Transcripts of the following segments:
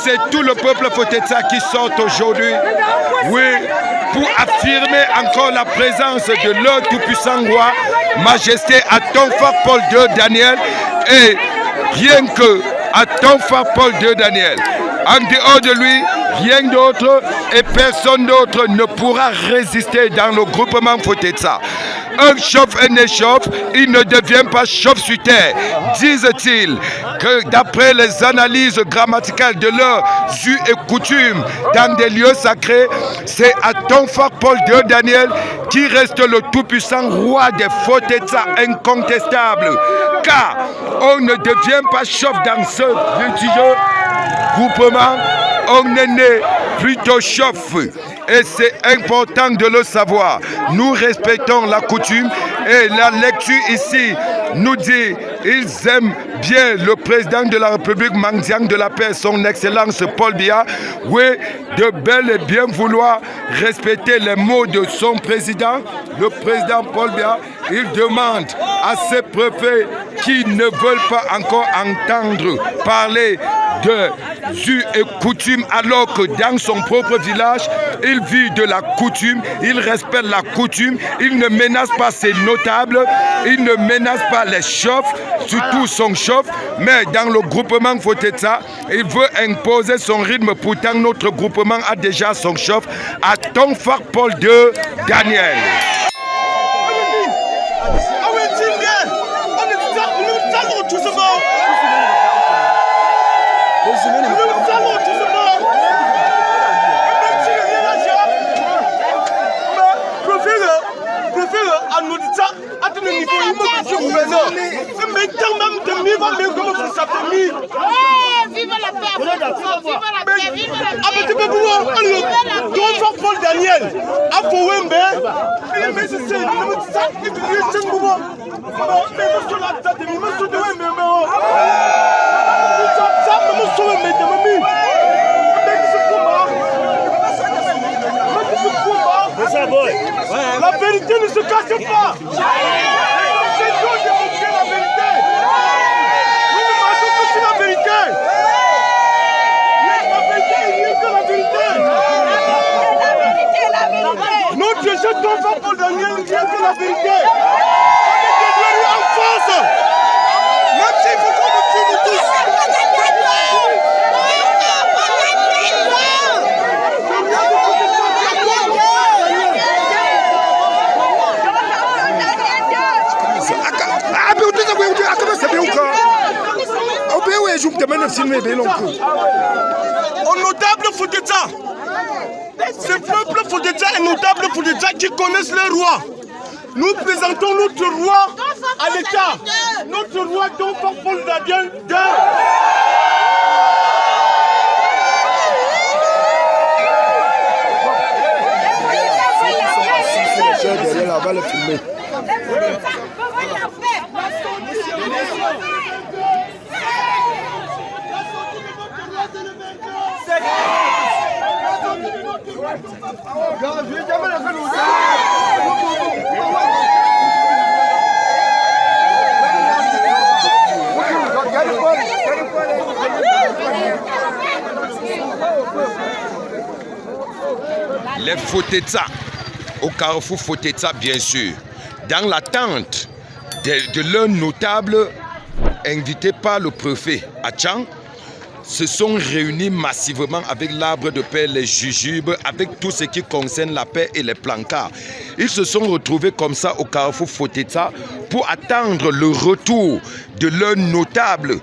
c'est tout le peuple Fotetsa qui sort aujourd'hui, oui, pour affirmer encore la présence de leur tout-puissant roi, Majesté Atonfa Paul II Daniel, et rien que Atonfa Paul II Daniel. En dehors de lui, rien d'autre et personne d'autre ne pourra résister dans le groupement Fotetsa. Un chauve est né chauve, il ne devient pas chauve sur terre. Disent-ils que d'après les analyses grammaticales de leurs us et coutumes dans des lieux sacrés, c'est Atonfa Paul II Daniel qui reste le tout-puissant roi des Fotetsa incontestable. Car on ne devient pas chauve dans ce vertigineux groupement, on est né plutôt chauve. Et c'est important de le savoir. Nous respectons la coutume et la lecture ici nous dit ils aiment bien le président de la République mendiant de la paix, son excellence Paul Biya, oui, de bel et bien vouloir respecter les mots de son président, le président Paul Biya. Il demande à ses préfets qui ne veulent pas encore entendre parler de us et coutumes alors que dans son propre village, il vit de la coutume, il respecte la coutume, il ne menace pas ses notables, il ne menace pas les chefs, surtout son chef, mais dans le groupement Fotetsa, il veut imposer son rythme. Pourtant, notre groupement a déjà son chef, Atonfa Paul II Daniel. Vive la paix, vive la paix, vive la vérité ne se cache pas. Notre jeune enfant Paul Daniel vient de la vérité. Avec des en face. Même s'il faut qu'on me suive tous. Au notable Fotetsa, ce peuple Fotetsa est notable Fotetsa qui connaissent le roi. Nous présentons notre roi à l'État. Notre roi Atonfa Paul Daniel II. Les Fotetsa, au carrefour Fotetsa bien sûr, dans l'attente de leurs notables invités par le préfet Achan, se sont réunis massivement avec l'arbre de paix, les jujubes, avec tout ce qui concerne la paix et les plancards. Ils se sont retrouvés comme ça au carrefour Fotetsa pour attendre le retour de leurs notables,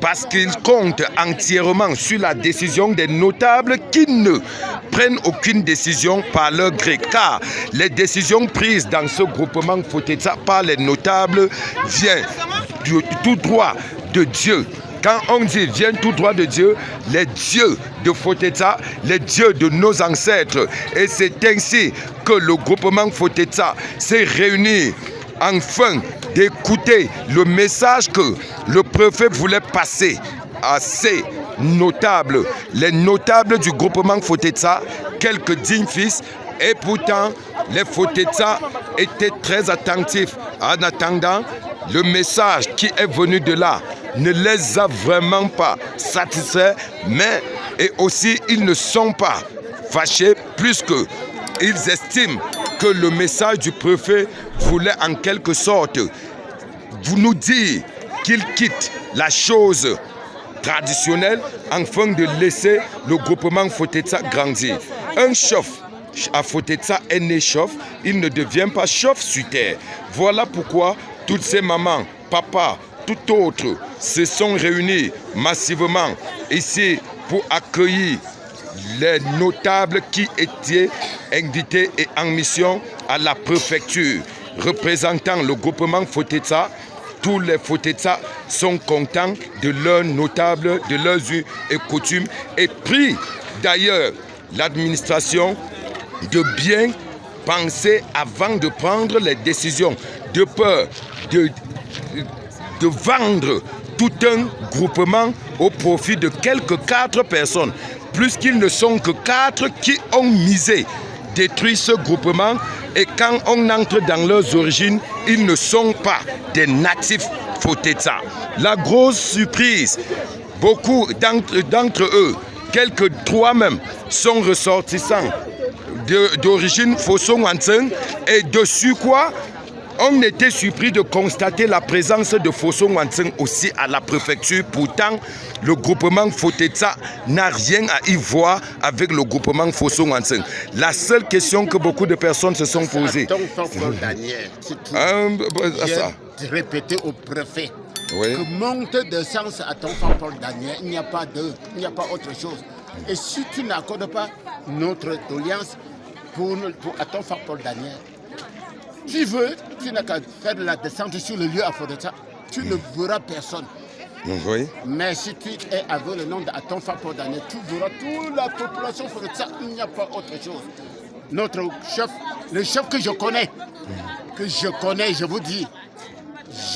parce qu'ils comptent entièrement sur la décision des notables qui ne prennent aucune décision par leur gré. Car les décisions prises dans ce groupement Fotetsa par les notables viennent tout droit de Dieu. Quand on dit vient tout droit de Dieu, les dieux de Fotetsa, les dieux de nos ancêtres. Et c'est ainsi que le groupement Fotetsa s'est réuni afin d'écouter le message que le préfet voulait passer à ces notables, les notables du groupement Fotetsa, quelques dignes fils, et pourtant les Fotetsa étaient très attentifs en attendant le message qui est venu de là. ne les a vraiment pas satisfaits, mais et aussi ils ne sont pas fâchés plus que ils estiment que le message du préfet voulait en quelque sorte vous nous dire qu'il quitte la chose traditionnelle afin de laisser le groupement Fotetsa grandir. Un chef à Fotetsa est né chef, il ne devient pas chef sur terre. Voilà pourquoi toutes ces mamans, papas, tout autres se sont réunis massivement ici pour accueillir les notables qui étaient invités et en mission à la préfecture. Représentant le groupement Fotetsa, tous les Fotetsa sont contents de leurs notables, de leurs us et coutumes et prient d'ailleurs l'administration de bien penser avant de prendre les décisions, de peur de vendre tout un groupement au profit de quelques 4 personnes, plus qu'ils ne sont que 4 qui ont misé détruire ce groupement, et quand on entre dans leurs origines, ils ne sont pas des natifs Fotetsa. La grosse surprise, beaucoup d'entre eux, quelques 3 même, sont ressortissants d'origine Fosso-Wantseng, et dessus quoi on était surpris de constater la présence de Fosso-Wantseng aussi à la préfecture. Pourtant, le groupement Fotetsa n'a rien à y voir avec le groupement Fosso-Wantseng. La seule question que beaucoup de personnes se sont posées. Daniel, répéter au préfet oui. Que monte de sens à ton Paul Daniel, il n'y a pas autre chose. Et si tu n'accordes pas notre doléance pour à ton Paul Daniel, tu n'as qu'à faire la descente sur le lieu à Fotetsa, tu ne verras personne. Oui. Mais si tu es avec le nom d'Aton Paul Daniel, tu verras toute la population Fotetsa, il n'y a pas autre chose. Notre chef, le chef que je connais, je vous dis,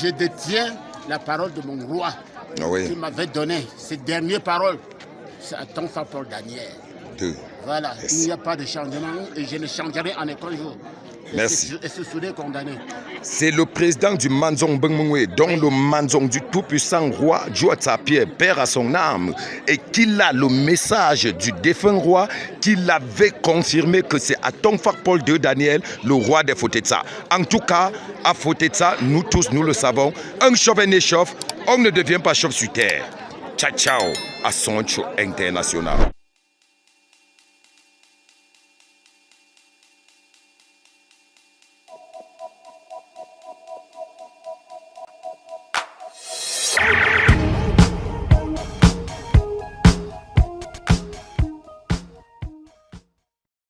je détiens la parole de mon roi qui m'avait donné ces dernières paroles. C'est Aton Paul Daniel. Voilà, il n'y a pas de changement et je ne changerai en aucun jour. Merci. Et ce serait condamné. C'est le président du Manzong Bengmungwe, dont le Manzong du tout-puissant roi Djoatsapie, père à son âme, et qu'il a le message du défunt roi qu'il avait confirmé que c'est Aton Paul II Daniel, le roi des Fotetsa. En tout cas, à Fotetsa, nous tous, nous le savons, un chef est né chef, on ne devient pas chef sur terre. Ciao, ciao, à Soncho International.